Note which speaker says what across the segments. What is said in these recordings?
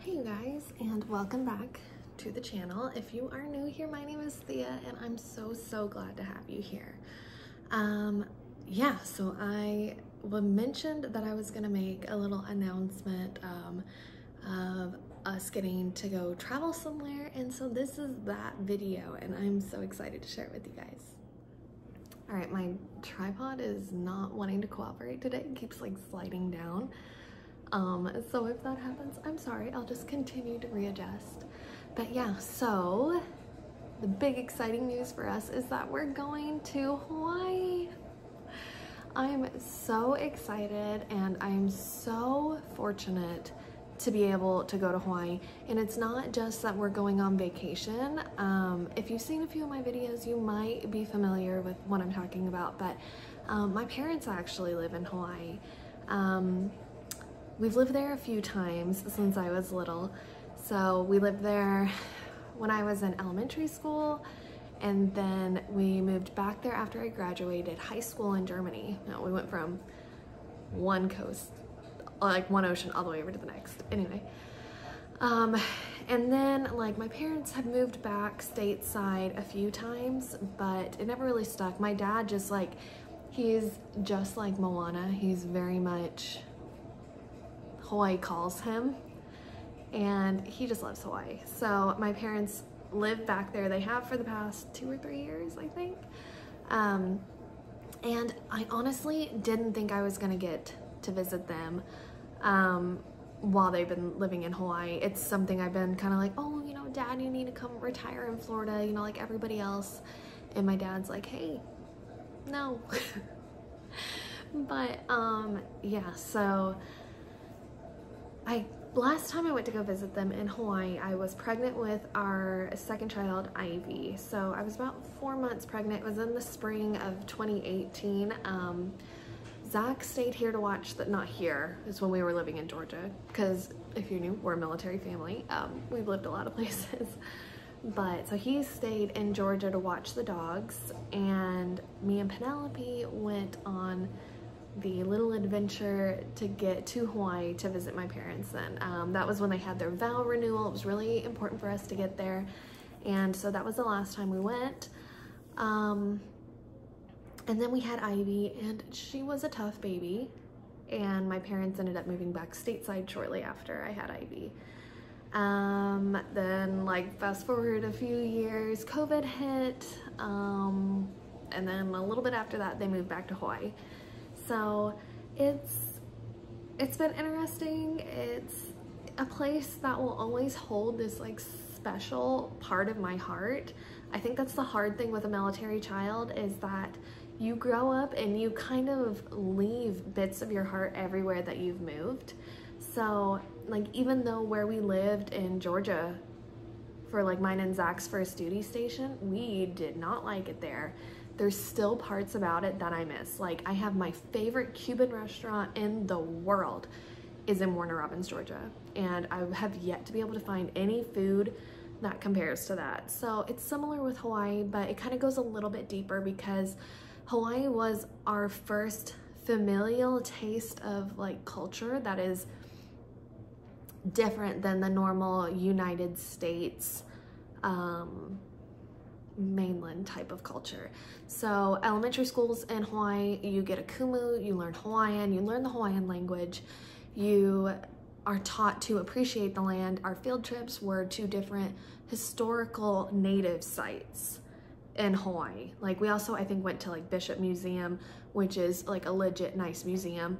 Speaker 1: Hey you guys, and welcome back to the channel. If you are new here, my name is Thea and I'm so glad to have you here. So I mentioned that I was gonna make a little announcement of us getting to go travel somewhere, and so this is that video and I'm so excited to share it with you guys. All right, my tripod is not wanting to cooperate today. It keeps like sliding down. So if that happens, I'm sorry, I'll just continue to readjust. But yeah, so the big exciting news for us is that we're going to Hawaii. I'm so excited and I'm so fortunate to be able to go to Hawaii. And it's not just that we're going on vacation. If you've seen a few of my videos, you might be familiar with what I'm talking about, but my parents actually live in Hawaii. We've lived there a few times since I was little. So we lived there when I was in elementary school, and then we moved back there after I graduated high school in Germany. No, we went from one coast, like one ocean, all the way over to the next. Anyway, and then like my parents have moved back stateside a few times, but it never really stuck. My dad just like, he's just like Moana. He's very much Hawaii calls him, and he just loves Hawaii. So my parents live back there. They have for the past 2 or 3 years, I think. And I honestly didn't think I was gonna get to visit them while they've been living in Hawaii. It's something I've been kind of like, oh, you know, Dad, you need to come retire in Florida, you know, like everybody else. And my dad's like, hey, no. But yeah, so last time I went to go visit them in Hawaii, I was pregnant with our second child, Ivy. So I was about 4 months pregnant. It was in the spring of 2018. Zach stayed here to watch not here, is when we were living in Georgia. Because if you're new, we're a military family. We've lived a lot of places. But so he stayed in Georgia to watch the dogs, and me and Penelope went on the little adventure to get to Hawaii to visit my parents then. That was when they had their vow renewal. It was really important for us to get there. And so that was the last time we went. And then we had Ivy, and she was a tough baby. And my parents ended up moving back stateside shortly after I had Ivy. Then like fast forward a few years, COVID hit. And then a little bit after that, they moved back to Hawaii. So it's been interesting. It's a place that will always hold this like special part of my heart. I think that's the hard thing with a military child, is that you grow up and you kind of leave bits of your heart everywhere that you've moved. So like, even though where we lived in Georgia for like mine and Zach's first duty station, we did not like it there. There's still parts about it that I miss. Like, I have my favorite Cuban restaurant in the world is in Warner Robins, Georgia. And I have yet to be able to find any food that compares to that. So it's similar with Hawaii, but it kind of goes a little bit deeper because Hawaii was our first familial taste of like culture that is different than the normal United States mainland type of culture. So elementary schools in Hawaii, you get a kumu, you learn Hawaiian, you learn the Hawaiian language, you are taught to appreciate the land. Our field trips were to different historical native sites in Hawaii. Like, we also, I think, went to like Bishop Museum, which is like a legit nice museum.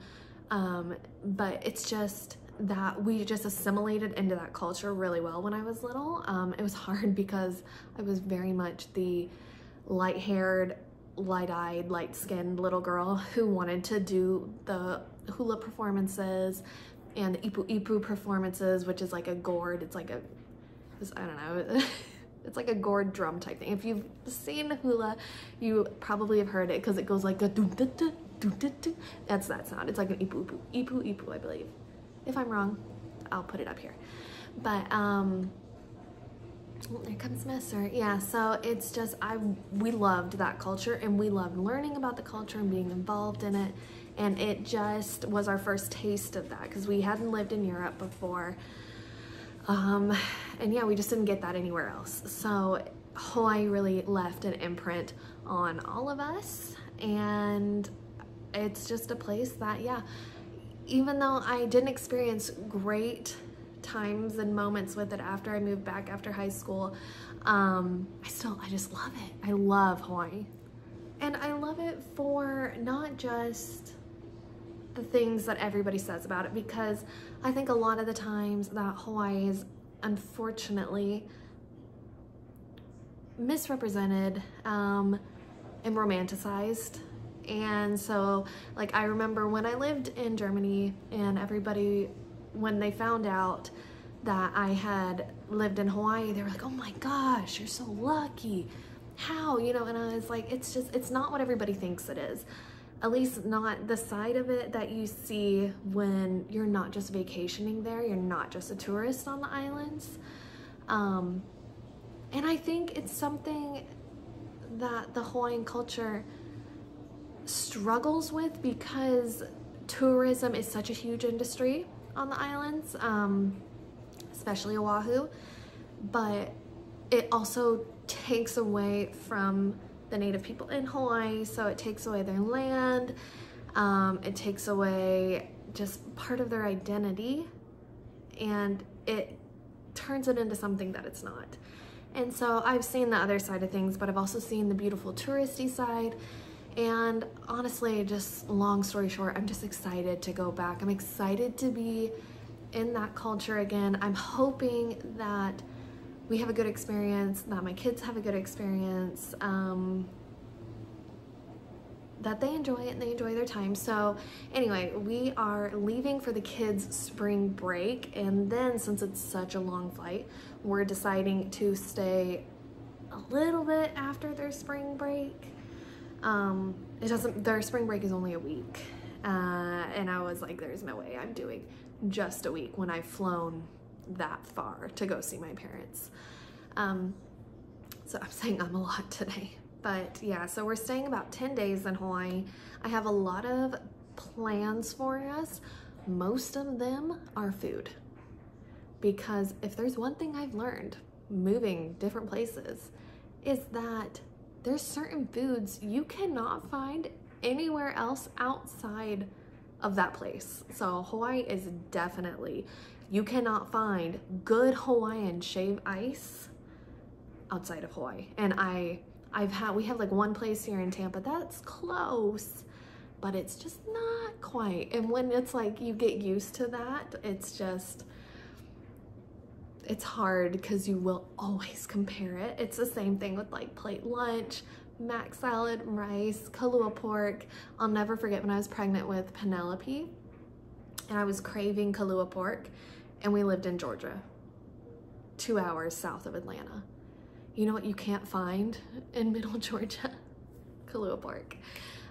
Speaker 1: But it's just that we just assimilated into that culture really well when I was little. It was hard because I was very much the light-haired, light-eyed, light-skinned little girl who wanted to do the hula performances and the ipu performances, which is like a gourd. It's like I don't know, it's like a gourd drum type thing. If you've seen hula, you probably have heard it because it goes like a doo-doo-doo-doo-doo-doo. That's that sound. It's like an ipu, I believe. If I'm wrong, I'll put it up here. But oh, there comes Messer. Yeah, so it's just, we loved that culture, and we loved learning about the culture and being involved in it. And it just was our first taste of that because we hadn't lived in Europe before. And yeah, we just didn't get that anywhere else. So Hawaii really left an imprint on all of us, and it's just a place that, yeah, even though I didn't experience great times and moments with it after I moved back after high school, I just love it. I love Hawaii. And I love it for not just the things that everybody says about it, because I think a lot of the times that Hawaii is unfortunately misrepresented and romanticized. And so, like, I remember when I lived in Germany, and everybody, when they found out that I had lived in Hawaii, they were like, oh my gosh, you're so lucky. How? You know, and I was like, it's not what everybody thinks it is. At least not the side of it that you see when you're not just vacationing there, you're not just a tourist on the islands. And I think it's something that the Hawaiian culture struggles with, because tourism is such a huge industry on the islands, especially Oahu, but it also takes away from the native people in Hawaii. So it takes away their land, it takes away just part of their identity, and it turns it into something that it's not. And so I've seen the other side of things, but I've also seen the beautiful touristy side. And honestly, just long story short, I'm just excited to go back. I'm excited to be in that culture again. I'm hoping that we have a good experience, that my kids have a good experience, that they enjoy it and they enjoy their time. So anyway, we are leaving for the kids' spring break, and then since it's such a long flight, we're deciding to stay a little bit after their spring break. Their spring break is only a week, and I was like, there's no way I'm doing just a week when I've flown that far to go see my parents. So I'm saying I'm a lot today, but yeah, so we're staying about 10 days in Hawaii. I have a lot of plans for us. Most of them are food, because if there's one thing I've learned moving different places, is that there's certain foods you cannot find anywhere else outside of that place. So Hawaii is definitely, you cannot find good Hawaiian shaved ice outside of Hawaii. And we have like one place here in Tampa that's close, but it's just not quite. And when it's like you get used to that, it's hard, because you will always compare it. It's the same thing with like plate lunch, mac salad, rice, kalua pork. I'll never forget when I was pregnant with Penelope and I was craving kalua pork, and we lived in Georgia, 2 hours south of Atlanta. You know what you can't find in middle Georgia? Kalua pork.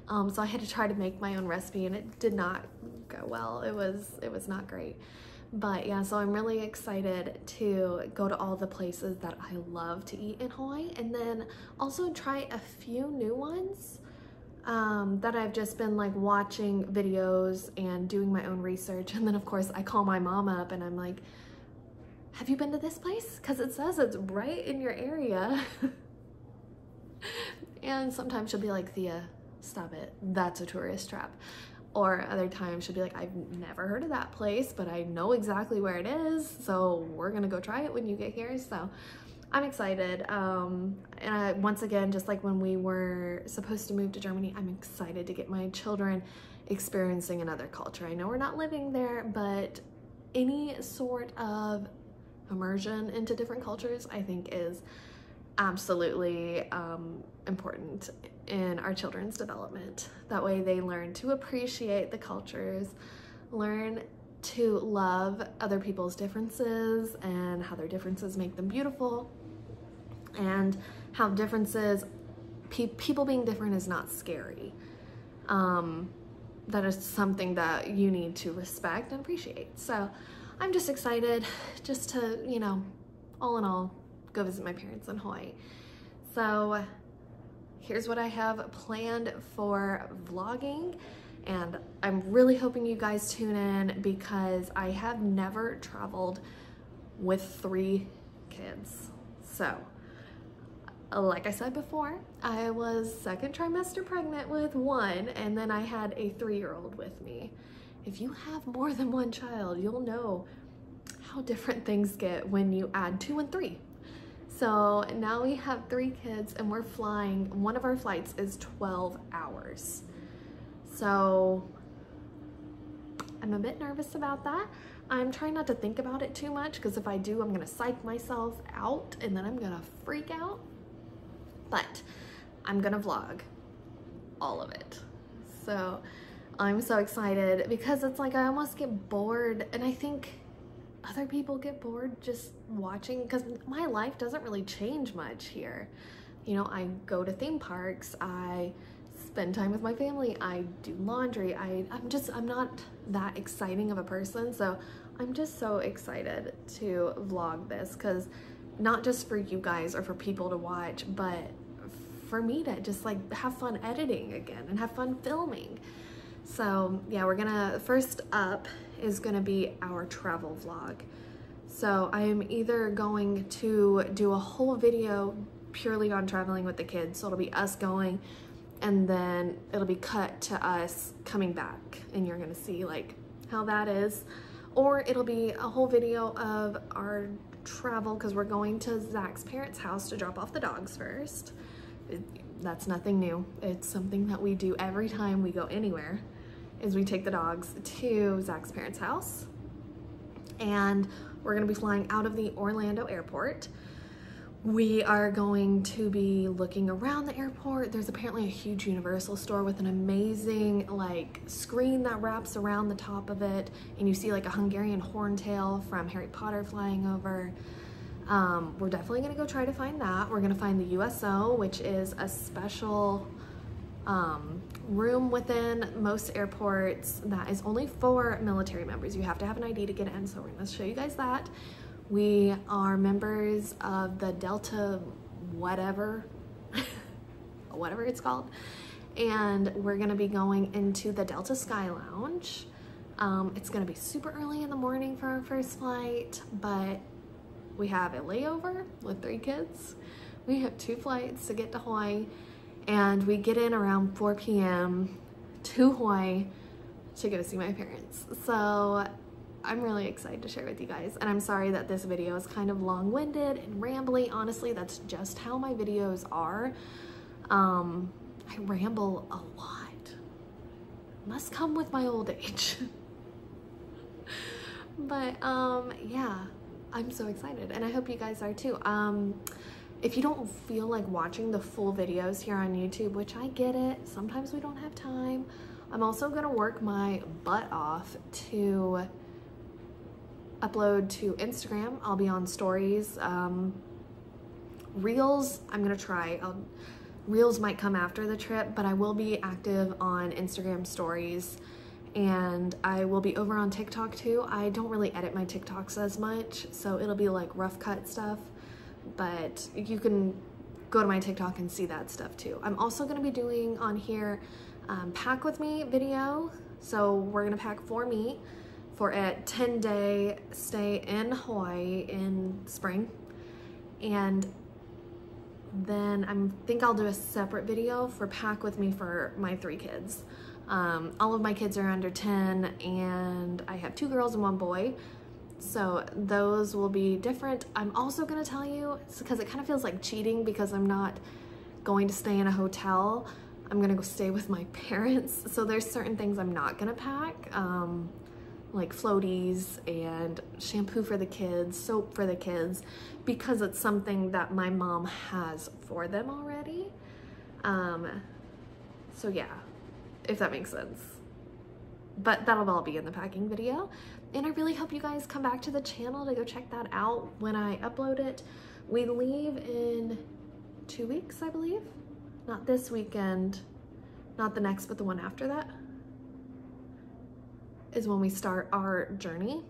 Speaker 1: So I had to try to make my own recipe, and it did not go well. It was not great. But yeah, so I'm really excited to go to all the places that I love to eat in Hawaii, and then also try a few new ones that I've just been like watching videos and doing my own research. And then of course I call my mom up and I'm like, have you been to this place? Because it says it's right in your area. And sometimes she'll be like, Thea, stop it, that's a tourist trap. Or other times she'll be like, I've never heard of that place, but I know exactly where it is, so we're gonna go try it when you get here. So I'm excited. And once again, just like when we were supposed to move to Germany, I'm excited to get my children experiencing another culture. I know we're not living there, but any sort of immersion into different cultures, I think, is absolutely important in our children's development. That way they learn to appreciate the cultures, learn to love other people's differences and how their differences make them beautiful, and how differences, people being different is not scary. That is something that you need to respect and appreciate. So I'm just excited just to, you know, all in all, go visit my parents in Hawaii. So here's what I have planned for vlogging, and I'm really hoping you guys tune in, because I have never traveled with 3 kids. So, like I said before, I was 2nd trimester pregnant with 1, and then I had a 3-year-old with me. If you have more than 1 child, you'll know how different things get when you add 2 and 3. So now we have 3 kids and we're flying. One of our flights is 12 hours. So I'm a bit nervous about that. I'm trying not to think about it too much, because if I do, I'm gonna psych myself out and then I'm gonna freak out. But I'm gonna vlog all of it. So I'm so excited, because it's like I almost get bored, and I think other people get bored just watching, because my life doesn't really change much here. You know, I go to theme parks, I spend time with my family, I do laundry, I'm not that exciting of a person. So I'm just so excited to vlog this, because not just for you guys or for people to watch, but for me to just like have fun editing again and have fun filming. So yeah, we're gonna, first up is gonna be our travel vlog. So I'm either going to do a whole video purely on traveling with the kids, so it'll be us going, and then it'll be cut to us coming back, and you're gonna see like how that is. Or it'll be a whole video of our travel, because we're going to Zach's parents' house to drop off the dogs first. That's nothing new. It's something that we do every time we go anywhere, is we take the dogs to Zach's parents' house. And we're gonna be flying out of the Orlando airport. We are going to be looking around the airport. There's apparently a huge Universal store with an amazing like screen that wraps around the top of it, and you see like a Hungarian horntail from Harry Potter flying over. We're definitely gonna go try to find that. We're gonna find the USO, which is a special room within most airports that is only for military members. You have to have an ID to get in, so we're gonna show you guys that. We are members of the Delta whatever it's called, and we're gonna be going into the Delta Sky Lounge. It's gonna be super early in the morning for our first flight, but we have a layover with 3 kids. We have 2 flights to get to Hawaii, and we get in around 4 p.m. to Hawaii to go see my parents. So I'm really excited to share with you guys, and I'm sorry that this video is kind of long-winded and rambly. Honestly, that's just how my videos are. I ramble a lot. Must come with my old age. But yeah, I'm so excited, and I hope you guys are too. If you don't feel like watching the full videos here on YouTube, which I get it, sometimes we don't have time, I'm also gonna work my butt off to upload to Instagram. I'll be on stories. Reels, I'm gonna try. Reels might come after the trip, but I will be active on Instagram stories, and I will be over on TikTok too. I don't really edit my TikToks as much, so it'll be like rough cut stuff, but you can go to my TikTok and see that stuff too. I'm also gonna be doing on here pack with me video. So we're gonna pack for me for a 10-day stay in Hawaii in spring, and then I think I'll do a separate video for pack with me for my 3 kids. All of my kids are under 10, and I have 2 girls and 1 boy, so those will be different. I'm also gonna tell you, because it kind of feels like cheating, because I'm not going to stay in a hotel, I'm gonna go stay with my parents, so there's certain things I'm not gonna pack, like floaties and shampoo for the kids, soap for the kids, because it's something that my mom has for them already. So yeah, if that makes sense. But that'll all be in the packing video. And I really hope you guys come back to the channel to go check that out when I upload it. We leave in 2 weeks, I believe. Not this weekend, not the next, but the one after that is when we start our journey.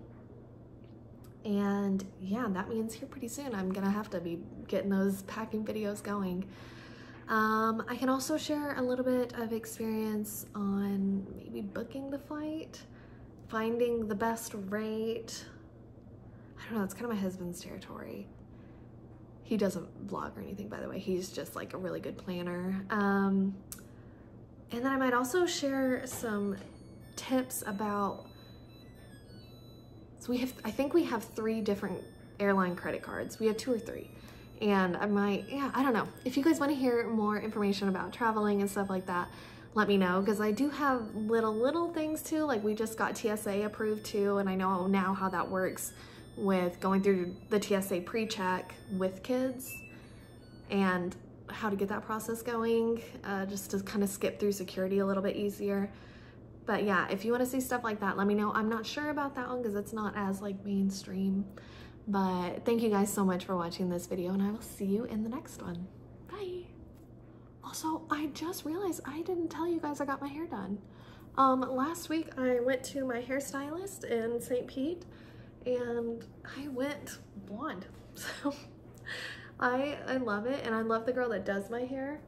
Speaker 1: And yeah, that means here pretty soon I'm gonna have to be getting those packing videos going. I can also share a little bit of experience on maybe booking the flight, finding the best rate. I don't know, that's kind of my husband's territory. He doesn't vlog or anything, by the way. He's just like a really good planner. And then I might also share some tips about, so I think we have 3 different airline credit cards. We have 2 or 3. And I might, yeah, I don't know. If you guys want to hear more information about traveling and stuff like that, let me know, because I do have little things too. Like we just got TSA approved too, and I know now how that works with going through the TSA pre-check with kids and how to get that process going, just to kind of skip through security a little bit easier. But yeah, if you want to see stuff like that, let me know. I'm not sure about that one because it's not as like mainstream. But thank you guys so much for watching this video, and I will see you in the next one. Bye. Also, I just realized I didn't tell you guys I got my hair done. Last week I went to my hairstylist in St. Pete and I went blonde. So I love it, and I love the girl that does my hair.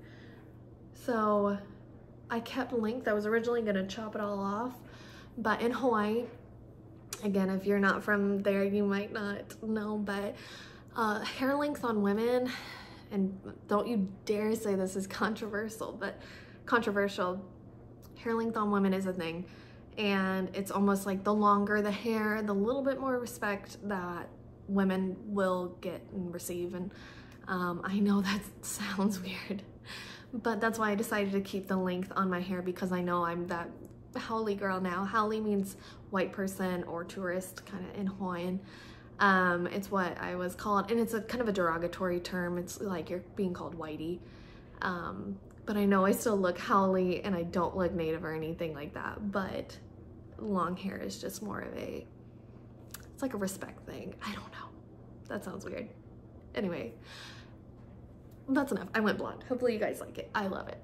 Speaker 1: So I kept length. I was originally gonna chop it all off, but in Hawaii, again, if you're not from there, you might not know, but hair length on women, and don't you dare say this is controversial, but controversial, hair length on women is a thing. And it's almost like the longer the hair, the little bit more respect that women will get and receive. And I know that sounds weird, but that's why I decided to keep the length on my hair, because I know I'm that haole girl now. Haole means white person or tourist, kind of in Hawaiian. It's what I was called, and it's a kind of a derogatory term. It's like you're being called whitey. But I know I still look haole and I don't look native or anything like that, but long hair is just more of a, it's like a respect thing. I don't know. That sounds weird. Anyway, that's enough. I went blonde. Hopefully you guys like it. I love it.